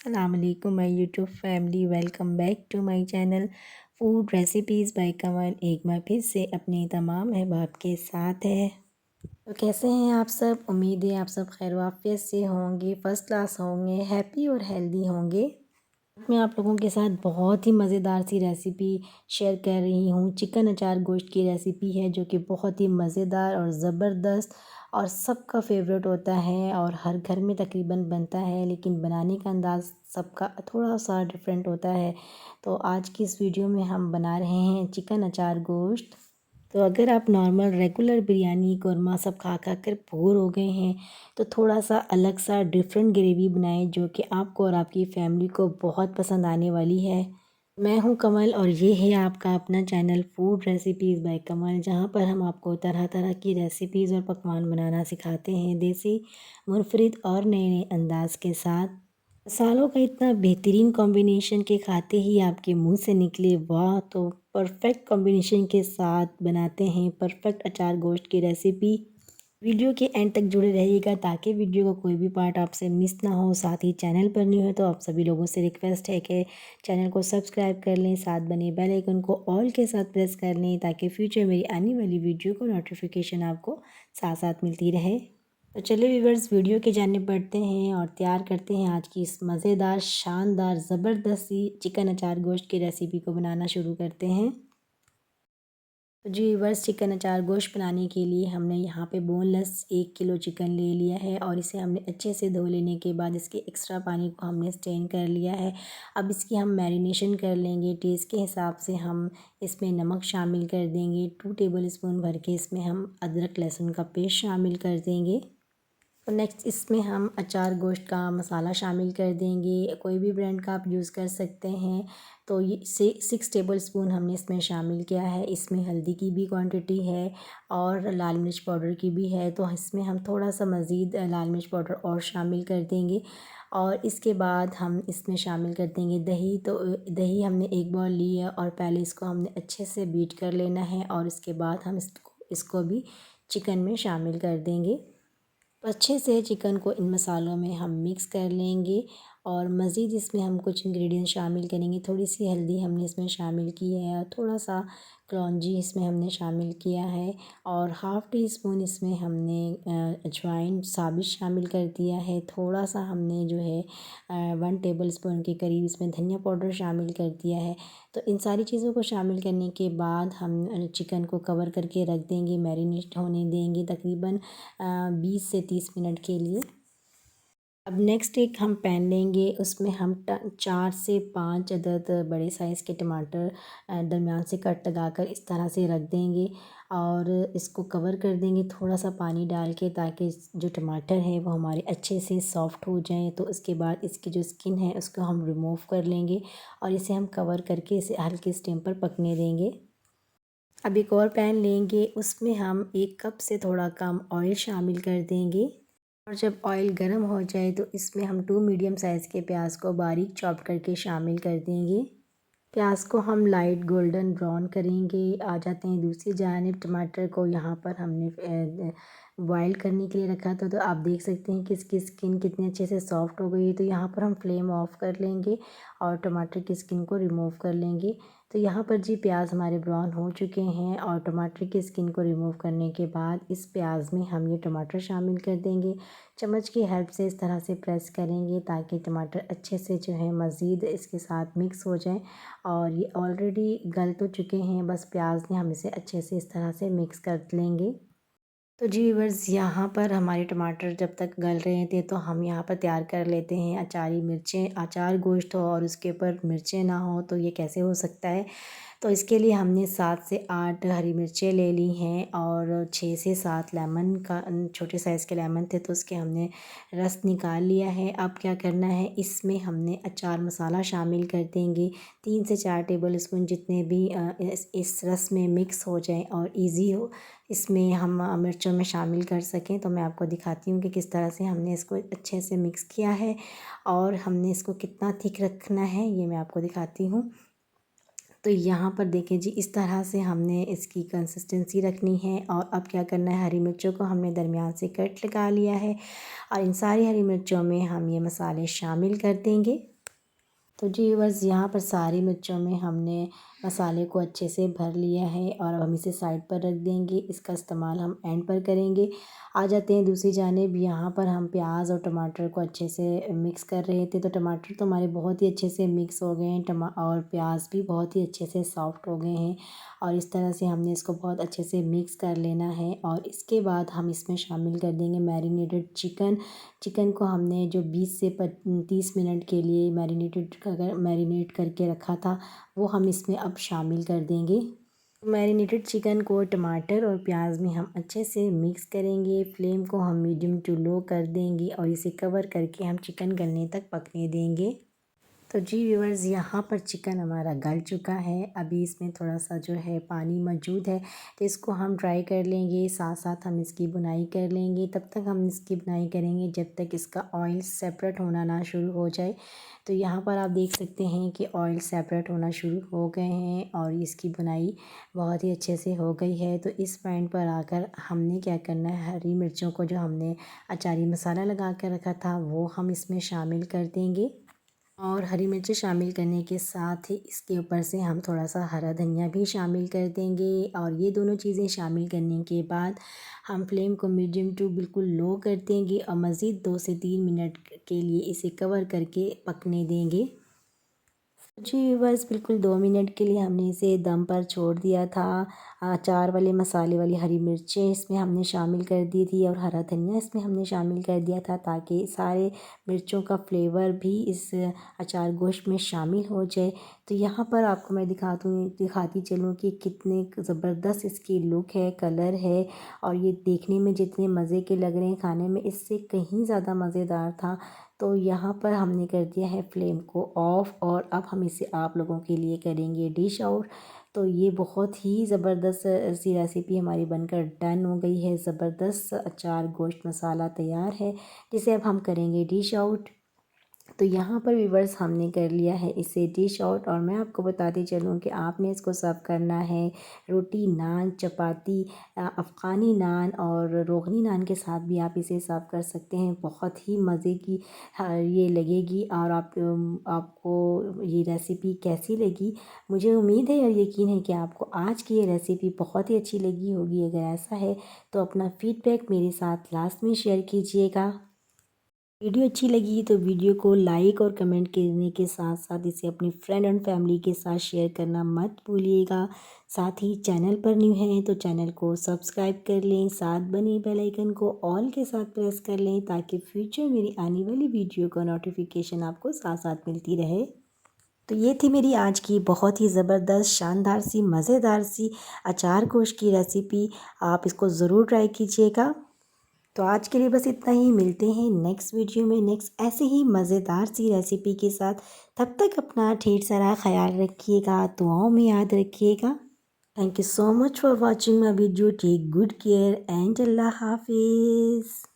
अस्सलाम वालेकुम my YouTube family, welcome back to my channel food recipes by Kamal. एक बार फिर से अपने तमाम अहबाब के साथ है। तो कैसे हैं आप सब? उम्मीद है आप सब खैर वाफियत से होंगे, फ़र्स्ट क्लास होंगे, हैप्पी और हेल्दी होंगे। मैं आप लोगों के साथ बहुत ही मज़ेदार सी रेसिपी शेयर कर रही हूँ। चिकन अचार गोश्त की रेसिपी है जो कि बहुत ही मज़ेदार और ज़बरदस्त और सबका फेवरेट होता है और हर घर में तकरीबन बनता है, लेकिन बनाने का अंदाज़ सबका थोड़ा सा डिफरेंट होता है। तो आज की इस वीडियो में हम बना रहे हैं चिकन अचार गोश्त। तो अगर आप नॉर्मल रेगुलर बिरयानी कौरमा सब खा खा कर बोर हो गए हैं तो थोड़ा सा अलग सा डिफरेंट ग्रेवी बनाएं जो कि आपको और आपकी फैमिली को बहुत पसंद आने वाली है। मैं हूं कमल और ये है आपका अपना चैनल फूड रेसिपीज़ बाय कमल, जहां पर हम आपको तरह तरह की रेसिपीज़ और पकवान बनाना सिखाते हैं देसी, मुनफरिद और नए नए अंदाज के साथ। मसालों का इतना बेहतरीन कॉम्बिनेशन के खाते ही आपके मुंह से निकले वाह, तो परफेक्ट कॉम्बिनेशन के साथ बनाते हैं परफेक्ट अचार गोश्त की रेसिपी। वीडियो के एंड तक जुड़े रहिएगा ताकि वीडियो का कोई भी पार्ट आपसे मिस ना हो। साथ ही चैनल पर न्यू है तो आप सभी लोगों से रिक्वेस्ट है कि चैनल को सब्सक्राइब कर लें, साथ बने बेल आइकन को ऑल के साथ प्रेस कर लें ताकि फ्यूचर मेरी आने वाली वीडियो को नोटिफिकेशन आपको साथ साथ मिलती रहे। तो चलिए व्यूवर्स, वीडियो की जानिब बढ़ते हैं और तैयार करते हैं आज की इस मज़ेदार शानदार ज़बरदस्त सी चिकन अचार गोश्त की रेसिपी को बनाना शुरू करते हैं। तो जी व्यूवर्स, चिकन अचार गोश्त बनाने के लिए हमने यहाँ पे बोनलेस 1 किलो चिकन ले लिया है और इसे हमने अच्छे से धो लेने के बाद इसके एक्स्ट्रा पानी को हमने स्ट्रेन कर लिया है। अब इसकी हम मैरिनेशन कर लेंगे। टेस्ट के हिसाब से हम इसमें नमक शामिल कर देंगे। 2 टेबल स्पून भर के इसमें हम अदरक लहसुन का पेस्ट शामिल कर देंगे। तो नेक्स्ट इसमें हम अचार गोश्त का मसाला शामिल कर देंगे। कोई भी ब्रांड का आप यूज़ कर सकते हैं। तो ये 6 टेबल स्पून हमने इसमें शामिल किया है। इसमें हल्दी की भी क्वांटिटी है और लाल मिर्च पाउडर की भी है, तो इसमें हम थोड़ा सा मज़ीद लाल मिर्च पाउडर और शामिल कर देंगे। और इसके बाद हम इसमें शामिल कर देंगे दही। तो दही हमने 1 बाउल ली है और पहले इसको हमने अच्छे से बीट कर लेना है और इसके बाद हम इसको भी चिकन में शामिल कर देंगे। तो अच्छे से चिकन को इन मसालों में हम मिक्स कर लेंगे और मज़ीद इसमें हम कुछ इंग्रेडिएंट शामिल करेंगे। थोड़ी सी हल्दी हमने इसमें शामिल की है और थोड़ा सा कलौंजी इसमें हमने शामिल किया है और हाफ़ टी स्पून इसमें हमने अजवाइन साबित शामिल कर दिया है। थोड़ा सा हमने जो है 1 टेबल स्पून के करीब इसमें धनिया पाउडर शामिल कर दिया है। तो इन सारी चीज़ों को शामिल करने के बाद हम चिकन को कवर करके रख देंगे, मैरिनेट होने देंगे तकरीबन 20 से 30 मिनट के लिए। अब नेक्स्ट एक हम पैन लेंगे, उसमें हम 4 से 5 अदद बड़े साइज़ के टमाटर दरमियान से कट लगाकर इस तरह से रख देंगे और इसको कवर कर देंगे थोड़ा सा पानी डाल के, ताकि जो टमाटर है वो हमारे अच्छे से सॉफ़्ट हो जाएं। तो उसके बाद इसकी जो स्किन है उसको हम रिमूव कर लेंगे और इसे हम कवर करके इसे हल्के स्टीम पर पकने देंगे। अब एक और पैन लेंगे, उसमें हम 1 कप से थोड़ा कम ऑयल शामिल कर देंगे और जब ऑयल गर्म हो जाए तो इसमें हम 2 मीडियम साइज़ के प्याज को बारीक चॉप करके शामिल कर देंगे। प्याज को हम लाइट गोल्डन ब्राउन करेंगे। आ जाते हैं दूसरी जानिब, टमाटर को यहाँ पर हमने बॉयल करने के लिए रखा था, तो आप देख सकते हैं कि इसकी स्किन कितने अच्छे से सॉफ्ट हो गई है। तो यहाँ पर हम फ्लेम ऑफ कर लेंगे और टमाटर की स्किन को रिमूव कर लेंगे। तो यहाँ पर जी प्याज हमारे ब्राउन हो चुके हैं और टमाटर की स्किन को रिमूव करने के बाद इस प्याज में हम ये टमाटर शामिल कर देंगे। चम्मच की हेल्प से इस तरह से प्रेस करेंगे ताकि टमाटर अच्छे से जो है मज़ीद इसके साथ मिक्स हो जाए और ये ऑलरेडी गल तो चुके हैं, बस प्याज ने हम इसे अच्छे से इस तरह से मिक्स कर लेंगे। तो जी व्यूअर्स, यहाँ पर हमारे टमाटर जब तक गल रहे थे तो हम यहाँ पर तैयार कर लेते हैं अचारी मिर्चें। अचार गोश्त हो और उसके ऊपर मिर्चें ना हो तो ये कैसे हो सकता है। तो इसके लिए हमने 7 से 8 हरी मिर्चें ले ली हैं और 6 से 7 लेमन का छोटे साइज़ के लेमन थे तो उसके हमने रस निकाल लिया है। अब क्या करना है, इसमें हमने अचार मसाला शामिल कर देंगे 3 से 4 टेबल स्पून, जितने भी इस रस में मिक्स हो जाएं और इजी हो इसमें हम मिर्चों में शामिल कर सकें। तो मैं आपको दिखाती हूँ कि किस तरह से हमने इसको अच्छे से मिक्स किया है और हमने इसको कितना थिक रखना है ये मैं आपको दिखाती हूँ। तो यहाँ पर देखें जी, इस तरह से हमने इसकी कंसिस्टेंसी रखनी है और अब क्या करना है, हरी मिर्चों को हमने दरमियान से कट लगा लिया है और इन सारी हरी मिर्चों में हम ये मसाले शामिल कर देंगे। तो जी बस यहाँ पर सारी मिर्चों में हमने मसाले को अच्छे से भर लिया है और अब हम इसे साइड पर रख देंगे। इसका इस्तेमाल हम एंड पर करेंगे। आ जाते हैं दूसरी जानिब, यहाँ पर हम प्याज और टमाटर को अच्छे से मिक्स कर रहे थे। तो टमाटर तो हमारे बहुत ही अच्छे से मिक्स हो गए हैं, और प्याज भी बहुत ही अच्छे से सॉफ्ट हो गए हैं। और इस तरह से हमने इसको बहुत अच्छे से मिक्स कर लेना है। और इसके बाद हम इसमें शामिल कर देंगे मैरिनेटेड चिकन। चिकन को हमने जो 20 से 30 मिनट के लिए मैरिनेट करके रखा था, वो हम इसमें अब शामिल कर देंगे। मैरिनेटेड चिकन को टमाटर और प्याज में हम अच्छे से मिक्स करेंगे। फ्लेम को हम मीडियम टू लो कर देंगे और इसे कवर करके हम चिकन गलने तक पकने देंगे। तो जी व्यूअर्स, यहाँ पर चिकन हमारा गल चुका है। अभी इसमें थोड़ा सा जो है पानी मौजूद है, तो इसको हम ड्राई कर लेंगे। साथ साथ हम इसकी बुनाई कर लेंगे। तब तक हम इसकी बुनाई करेंगे जब तक इसका ऑयल सेपरेट होना ना शुरू हो जाए। तो यहाँ पर आप देख सकते हैं कि ऑयल सेपरेट होना शुरू हो गए हैं और इसकी बुनाई बहुत ही अच्छे से हो गई है। तो इस पॉइंट पर आकर हमने क्या करना है, हरी मिर्चों को जो हमने अचारी मसाला लगा कर रखा था, वो हम इसमें शामिल कर देंगे। और हरी मिर्ची शामिल करने के साथ ही इसके ऊपर से हम थोड़ा सा हरा धनिया भी शामिल कर देंगे। और ये दोनों चीज़ें शामिल करने के बाद हम फ्लेम को मीडियम टू बिल्कुल लो कर देंगे और मज़ीद 2 से 3 मिनट के लिए इसे कवर करके पकने देंगे। जी बस बिल्कुल 2 मिनट के लिए हमने इसे दम पर छोड़ दिया था। अचार वाले मसाले वाली हरी मिर्चें इसमें हमने शामिल कर दी थी और हरा धनिया इसमें हमने शामिल कर दिया था, ताकि सारे मिर्चों का फ्लेवर भी इस अचार गोश्त में शामिल हो जाए। तो यहाँ पर आपको मैं दिखाती चलूँ कि कितने ज़बरदस्त इसकी लुक है, कलर है। और ये देखने में जितने मज़े के लग रहे हैं, खाने में इससे कहीं ज़्यादा मज़ेदार था। तो यहाँ पर हमने कर दिया है फ्लेम को ऑफ़ और अब हम इसे आप लोगों के लिए करेंगे डिश आउट। तो ये बहुत ही ज़बरदस्त सी रेसिपी हमारी बनकर डन हो गई है। ज़बरदस्त अचार गोश्त मसाला तैयार है, जिसे अब हम करेंगे डिश आउट। तो यहाँ पर व्यूअर्स हमने कर लिया है इसे डिश आउट। और मैं आपको बताती चलूँ कि आपने इसको सर्व करना है रोटी, नान, चपाती, अफ़गानी नान और रोगनी नान के साथ भी आप इसे सर्व कर सकते हैं। बहुत ही मज़े की ये लगेगी। और आपको ये रेसिपी कैसी लगी, मुझे उम्मीद है और यकीन है कि आपको आज की ये रेसिपी बहुत ही अच्छी लगी होगी। अगर ऐसा है तो अपना फ़ीडबैक मेरे साथ लास्ट में शेयर कीजिएगा। वीडियो अच्छी लगी तो वीडियो को लाइक और कमेंट करने के साथ साथ इसे अपनी फ्रेंड एंड फैमिली के साथ शेयर करना मत भूलिएगा। साथ ही चैनल पर न्यू हैं तो चैनल को सब्सक्राइब कर लें, साथ बने बेल आइकन को ऑल के साथ प्रेस कर लें, ताकि फ्यूचर मेरी आने वाली वीडियो का नोटिफिकेशन आपको साथ साथ मिलती रहे। तो ये थी मेरी आज की बहुत ही ज़बरदस्त, शानदार सी, मज़ेदार सी अचार गोश्त की रेसिपी। आप इसको ज़रूर ट्राई कीजिएगा। तो आज के लिए बस इतना ही। मिलते हैं नेक्स्ट वीडियो में नेक्स्ट ऐसे ही मज़ेदार सी रेसिपी के साथ। तब तक अपना ढेर सारा ख्याल रखिएगा, दुआओं में याद रखिएगा। Thank you so much for watching my video. Take good care and अल्लाह हाफिज़।